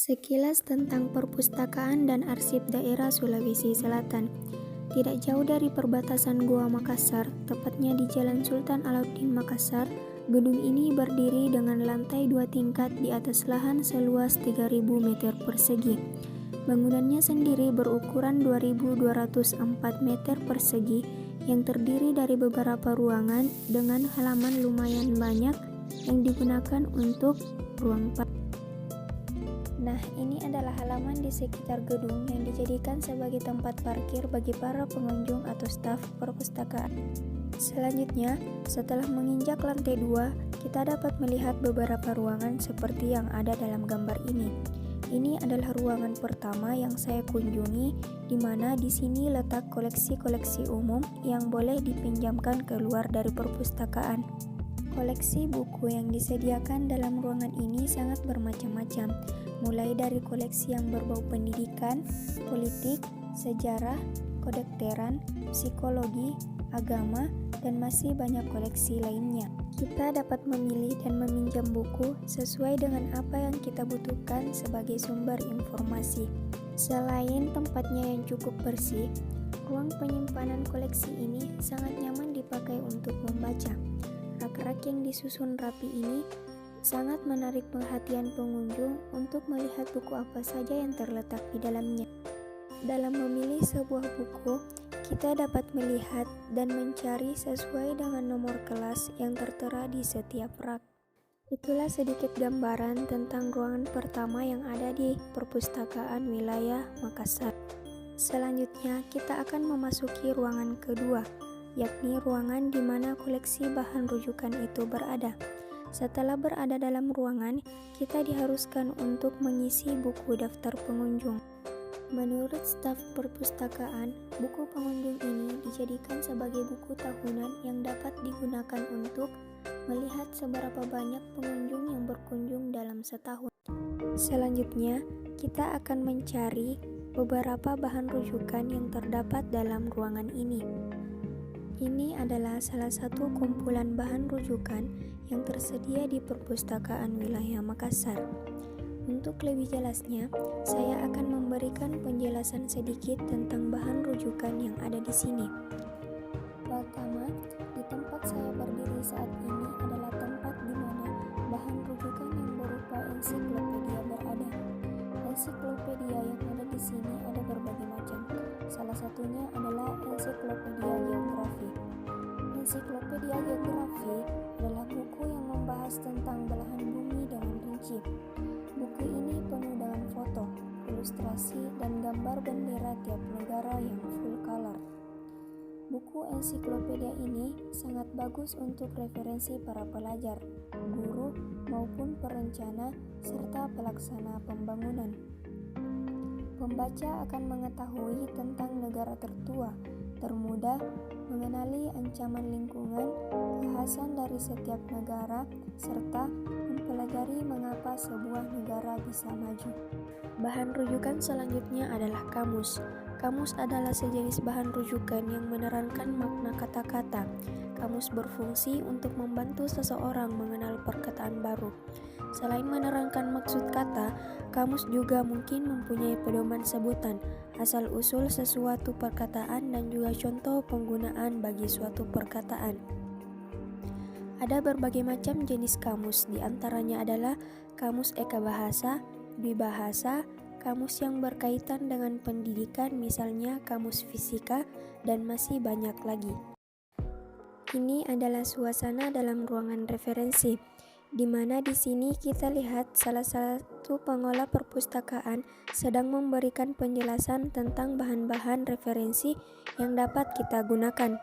Sekilas tentang perpustakaan dan arsip daerah Sulawesi Selatan. Tidak jauh dari perbatasan Goa Makassar, tepatnya di Jalan Sultan Alauddin Makassar, gedung ini berdiri dengan lantai 2 tingkat di atas lahan seluas 3.000 meter persegi. Bangunannya sendiri berukuran 2.204 meter persegi yang terdiri dari beberapa ruangan dengan halaman lumayan banyak yang digunakan untuk ruang parkir. Nah, ini adalah halaman di sekitar gedung yang dijadikan sebagai tempat parkir bagi para pengunjung atau staf perpustakaan. Selanjutnya, setelah menginjak lantai 2, kita dapat melihat beberapa ruangan seperti yang ada dalam gambar ini. Ini adalah ruangan pertama yang saya kunjungi, di mana di sini letak koleksi-koleksi umum yang boleh dipinjamkan keluar dari perpustakaan. Koleksi buku yang disediakan dalam ruangan ini sangat bermacam-macam, mulai dari koleksi yang berbau pendidikan, politik, sejarah, kedokteran, psikologi, agama, dan masih banyak koleksi lainnya. Kita dapat memilih dan meminjam buku sesuai dengan apa yang kita butuhkan sebagai sumber informasi. Selain tempatnya yang cukup bersih, ruang penyimpanan koleksi ini sangat nyaman dipakai untuk membaca. Rak-rak yang disusun rapi ini sangat menarik perhatian pengunjung untuk melihat buku apa saja yang terletak di dalamnya. Dalam memilih sebuah buku, kita dapat melihat dan mencari sesuai dengan nomor kelas yang tertera di setiap rak. Itulah sedikit gambaran tentang ruangan pertama yang ada di perpustakaan wilayah Makassar. Selanjutnya, kita akan memasuki ruangan kedua, yakni ruangan di mana koleksi bahan rujukan itu berada. Setelah berada dalam ruangan, kita diharuskan untuk mengisi buku daftar pengunjung. Menurut staf perpustakaan, buku pengunjung ini dijadikan sebagai buku tahunan yang dapat digunakan untuk melihat seberapa banyak pengunjung yang berkunjung dalam setahun. Selanjutnya, kita akan mencari beberapa bahan rujukan yang terdapat dalam ruangan ini. Ini adalah salah satu kumpulan bahan rujukan yang tersedia di perpustakaan wilayah Makassar. Untuk lebih jelasnya, saya akan memberikan penjelasan sedikit tentang bahan rujukan yang ada di sini. Pertama, di tempat saya berdiri saat ini adalah tempat di mana bahan rujukan yang berupa ensiklopedia berada. Ensiklopedia yang ada di sini ada berbagai macam. Salah satunya adalah ensiklopedia geografi. Ensiklopedia geografi adalah buku yang membahas tentang belahan bumi dengan rinci. Buku ini penuh dengan foto, ilustrasi, dan gambar bendera tiap negara yang full color. Buku ensiklopedia ini sangat bagus untuk referensi para pelajar, guru, maupun perencana serta pelaksana pembangunan. Pembaca akan mengetahui tentang negara tertua, termuda, mengenali ancaman lingkungan, kekhasan dari setiap negara, serta mempelajari mengapa sebuah negara bisa maju. Bahan rujukan selanjutnya adalah kamus. Kamus adalah sejenis bahan rujukan yang menerangkan makna kata-kata. Kamus berfungsi untuk membantu seseorang mengenal perkataan baru. Selain menerangkan maksud kata, kamus juga mungkin mempunyai pedoman sebutan, asal-usul sesuatu perkataan dan juga contoh penggunaan bagi suatu perkataan. Ada berbagai macam jenis kamus, di antaranya adalah kamus eka bahasa, dwibahasa, kamus yang berkaitan dengan pendidikan misalnya kamus fisika, dan masih banyak lagi. Ini adalah suasana dalam ruangan referensi, di mana di sini kita lihat salah satu pengolah perpustakaan sedang memberikan penjelasan tentang bahan-bahan referensi yang dapat kita gunakan.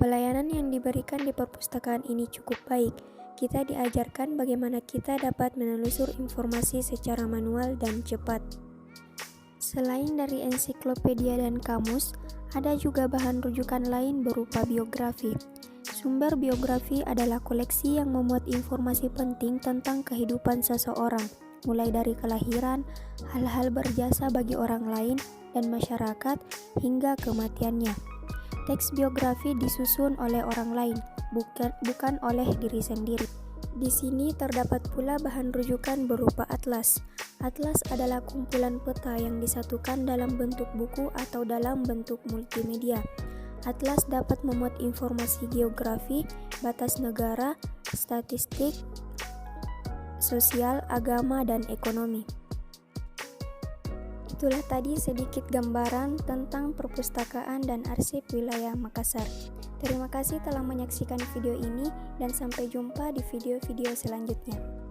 Pelayanan yang diberikan di perpustakaan ini cukup baik. Kita diajarkan bagaimana kita dapat menelusur informasi secara manual dan cepat. Selain dari ensiklopedia dan kamus, ada juga bahan rujukan lain berupa biografi. Sumber biografi adalah koleksi yang memuat informasi penting tentang kehidupan seseorang, mulai dari kelahiran, hal-hal berjasa bagi orang lain dan masyarakat, hingga kematiannya. Teks biografi disusun oleh orang lain, bukan oleh diri sendiri. Di sini terdapat pula bahan rujukan berupa atlas. Atlas adalah kumpulan peta yang disatukan dalam bentuk buku atau dalam bentuk multimedia. Atlas dapat memuat informasi geografi, batas negara, statistik, sosial, agama, dan ekonomi. Itulah tadi sedikit gambaran tentang perpustakaan dan arsip wilayah Makassar. Terima kasih telah menyaksikan video ini dan sampai jumpa di video-video selanjutnya.